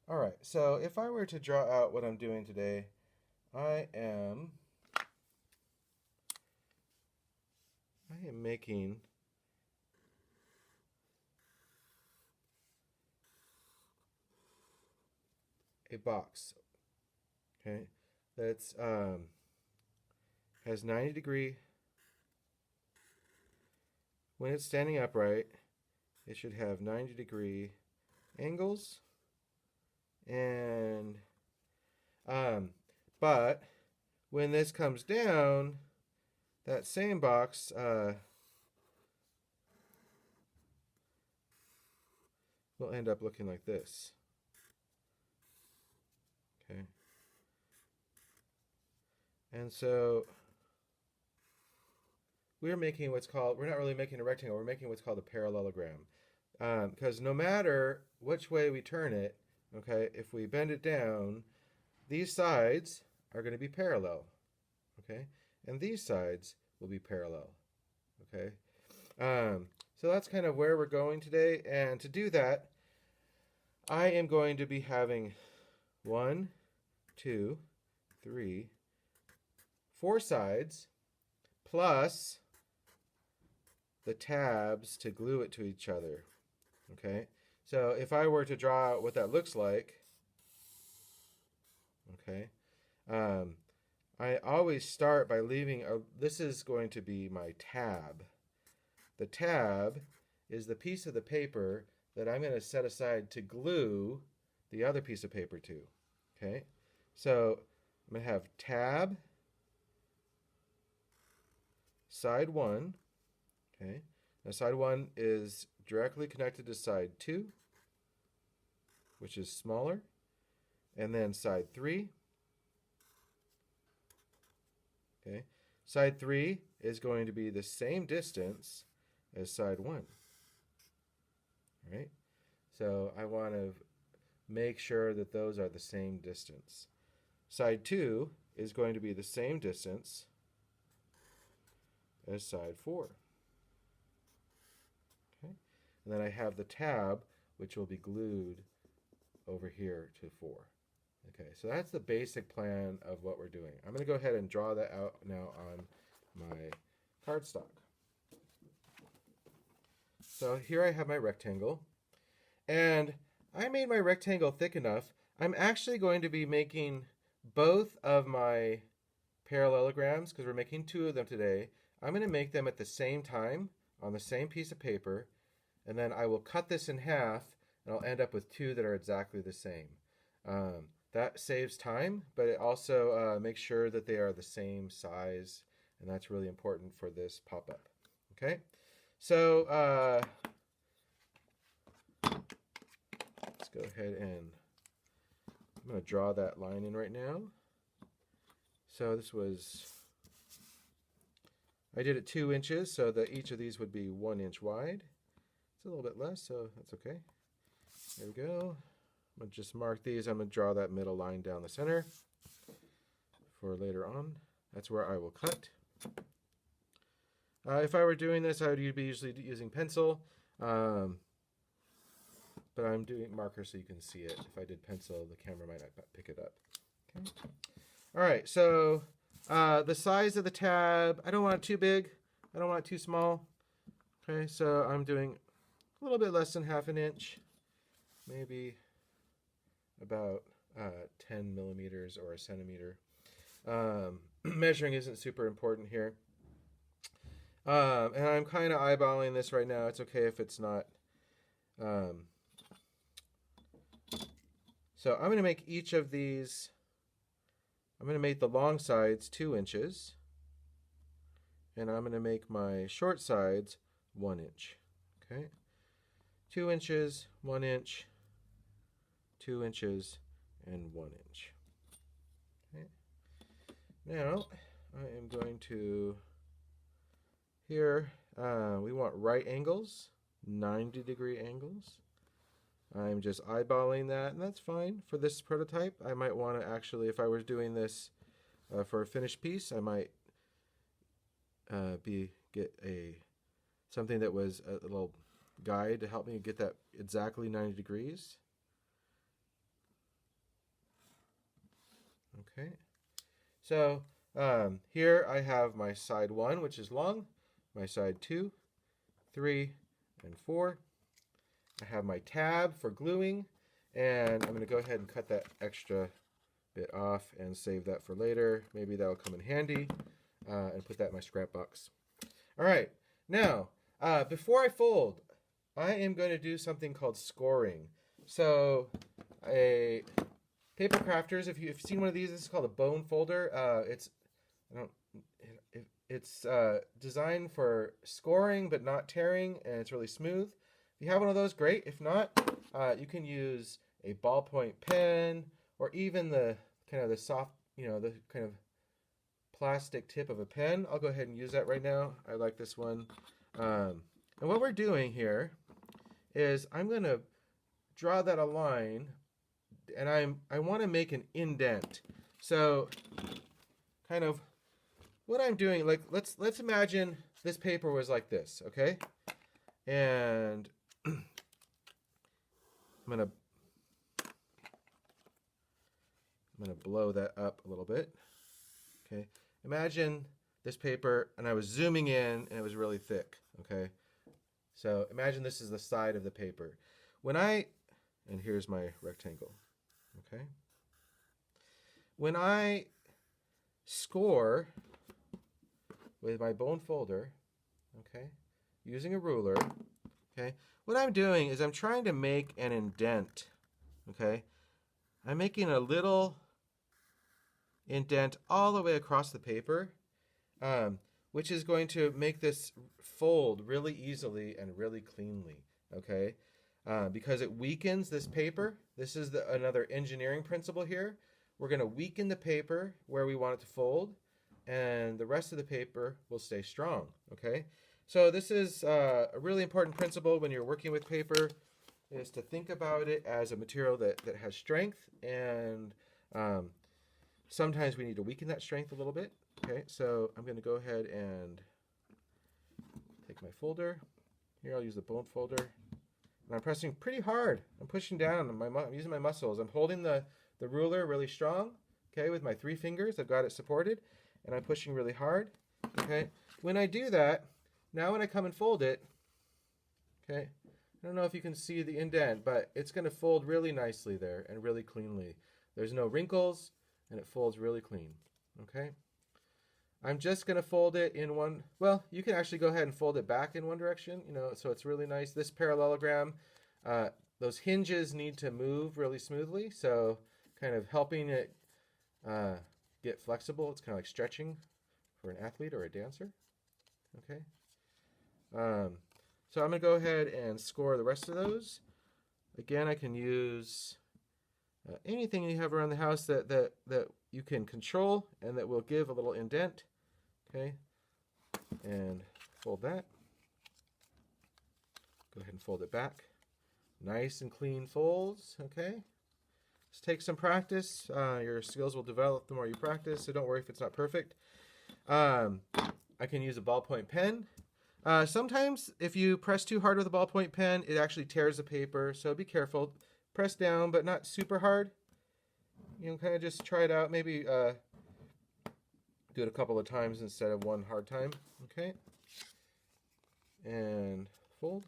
All right, so if I were to draw out what I'm doing today, I am I am making a box, okay, that's has 90-degree. When it's standing upright, it should have 90-degree angles, and um, but when this comes down, that same box will end up looking like this. Okay, and so we're making what's called, we're not really making a rectangle, we're making what's called a parallelogram. Because no matter which way we turn it, okay, if we bend it down, these sides are going to be parallel, okay, and these sides will be parallel, okay. So that's kind of where we're going today, and to do that, I am going to be having one, two, three, four sides plus the tabs to glue it to each other. Okay, so if I were to draw out what that looks like, okay, um, I always start by leaving a, this is going to be my tab. The tab is the piece of the paper that I'm going to set aside to glue the other piece of paper to. Okay, so I'm going to have tab, side one. Okay, now side one is directly connected to side two, which is smaller, and then side three. Okay, side three is going to be the same distance as side one. All right, so I want to make sure that those are the same distance. Side two is going to be the same distance as side four. Okay, and then I have the tab, which will be glued over here to four. Okay, so that's the basic plan of what we're doing. I'm going to go ahead and draw that out now on my cardstock. So here I have my rectangle, and I made my rectangle thick enough. I'm actually going to be making both of my parallelograms, because we're making two of them today. I'm going to make them at the same time on the same piece of paper, and then I will cut this in half, and I'll end up with two that are exactly the same. That saves time, but it also makes sure that they are the same size, and that's really important for this pop-up. Okay, so let's go ahead and I'm going to draw that line in right now. So this was, I did it 2 inches, so that each of these would be 1 inch wide. It's a little bit less, so that's okay. There we go. I'm going to just mark these. I'm going to draw that middle line down the center for later on. That's where I will cut. If I were doing this, I would be usually using pencil, but I'm doing marker so you can see it. If I did pencil, the camera might not pick it up. Okay. All right, so the size of the tab, I don't want it too big. I don't want it too small. Okay, so I'm doing a little bit less than half an inch, maybe about 10 millimeters or a centimeter. Measuring isn't super important here. And I'm kind of eyeballing this right now. It's okay if it's not. So I'm going to make each of these, I'm going to make the long sides 2 inches. And I'm going to make my short sides 1 inch. Okay. 2 inches, 1 inch, 2 inches, and 1 inch. Okay. Now I am going to, here we want right angles, 90-degree angles. I'm just eyeballing that, and that's fine for this prototype. I might want to actually, if I was doing this for a finished piece, I might get something that was a little guide to help me get that exactly 90 degrees. Okay. So here I have my side 1, which is long, my side 2, 3, and 4. I have my tab for gluing, and I'm going to go ahead and cut that extra bit off and save that for later. Maybe that'll come in handy, and put that in my scrap box. All right, now before I fold, I am going to do something called scoring. So a Paper Crafters, if you've seen one of these, this is called a bone folder. It's designed for scoring but not tearing, and it's really smooth. If you have one of those, great. If not, you can use a ballpoint pen, or even the soft, the kind of plastic tip of a pen. I'll go ahead and use that right now. I like this one. And what we're doing here is I'm going to draw that a line, and I want to make an indent. So kind of what I'm doing, like let's imagine this paper was like this, okay? And I'm gonna blow that up a little bit. Okay. Imagine this paper, and I was zooming in, and it was really thick. Okay. So imagine this is the side of the paper. And here's my rectangle. Okay. When I score with my bone folder, okay, using a ruler, okay, what I'm doing is I'm trying to make an indent. Okay. I'm making a little indent all the way across the paper, which is going to make this fold really easily and really cleanly, okay? Because it weakens this paper. This is another engineering principle here. We're going to weaken the paper where we want it to fold, and the rest of the paper will stay strong, okay? So this is a really important principle when you're working with paper, is to think about it as a material that has strength, and sometimes we need to weaken that strength a little bit. Okay, so I'm going to go ahead and take my folder. Here I'll use the bone folder. And I'm pressing pretty hard. I'm pushing down. I'm using my muscles. I'm holding the ruler really strong, okay, with my 3 fingers. I've got it supported, and I'm pushing really hard. Okay, when I do that, now when I come and fold it, okay, I don't know if you can see the indent, but it's going to fold really nicely there and really cleanly. There's no wrinkles, and it folds really clean. Okay, I'm just going to fold it in one. Well, you can actually go ahead and fold it back in one direction, so it's really nice. This parallelogram, those hinges need to move really smoothly, so kind of helping it get flexible. It's kind of like stretching for an athlete or a dancer. Okay, so I'm going to go ahead and score the rest of those. Again, I can use anything you have around the house that you can control and that will give a little indent. Okay, and fold that. Go ahead and fold it back. Nice and clean folds. Okay, this takes some practice. Your skills will develop the more you practice, so don't worry if it's not perfect. I can use a ballpoint pen. Sometimes if you press too hard with a ballpoint pen, it actually tears the paper, so be careful. Press down, but not super hard. Kind of just try it out. Maybe do it a couple of times instead of one hard time. Okay. And fold.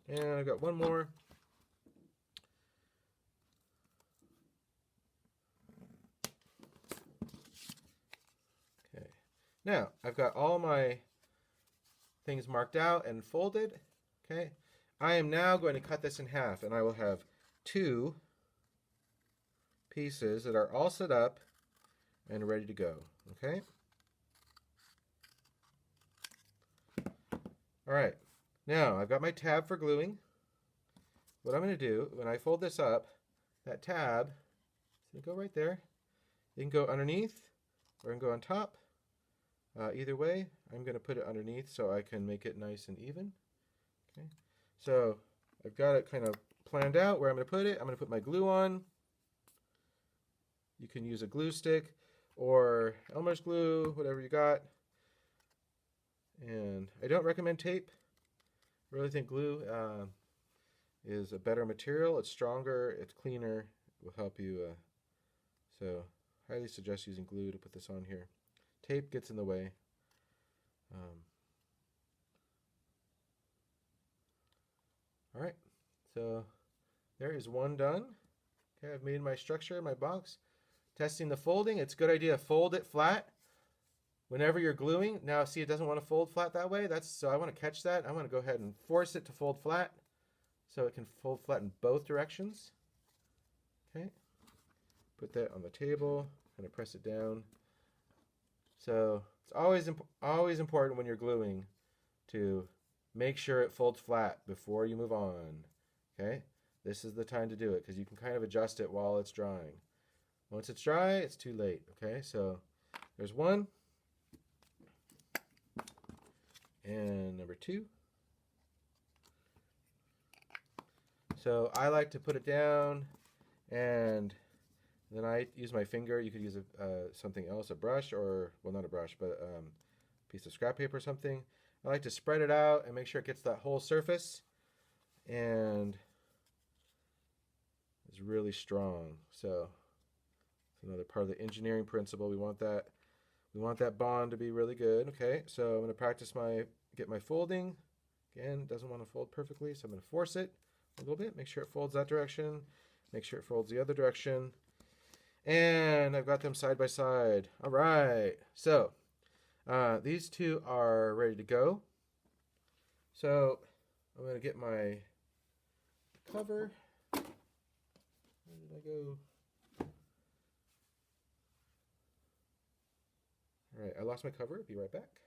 And I've got one more. Okay. Now, I've got all my things marked out and folded. Okay. I am now going to cut this in half, and I will have 2 pieces that are all set up and ready to go. Okay. All right. Now I've got my tab for gluing. What I'm going to do when I fold this up, that tab is going to go right there. It can go underneath or it can go on top. Either way, I'm going to put it underneath so I can make it nice and even. Okay. So I've got it kind of planned out where I'm going to put it. I'm going to put my glue on. You can use a glue stick or Elmer's glue, whatever you got. And I don't recommend tape. I really think glue is a better material. It's stronger, it's cleaner, it will help you. So highly suggest using glue to put this on here. Tape gets in the way. All right, so there is one done. Okay, I've made my structure, my box. Testing the folding, it's a good idea to fold it flat whenever you're gluing. Now see, it doesn't want to fold flat that way. So I want to catch that. I want to go ahead and force it to fold flat so it can fold flat in both directions. Okay, put that on the table, kind of press it down. So it's always important when you're gluing to make sure it folds flat before you move on. Okay, this is the time to do it because you can kind of adjust it while it's drying. Once it's dry, it's too late. Okay, so there's one. And number two. So I like to put it down and then I use my finger. You could use something else, a brush, or, well, not a brush, but a piece of scrap paper or something. I like to spread it out and make sure it gets that whole surface and it's really strong. So it's another part of the engineering principle. We want that bond to be really good. Okay, so I'm going to practice get my folding. Again, it doesn't want to fold perfectly, so I'm going to force it a little bit, make sure it folds that direction, make sure it folds the other direction. And I've got them side by side. All right, so these two are ready to go. So I'm going to get my cover. Where did I go? All right, I lost my cover. Be right back.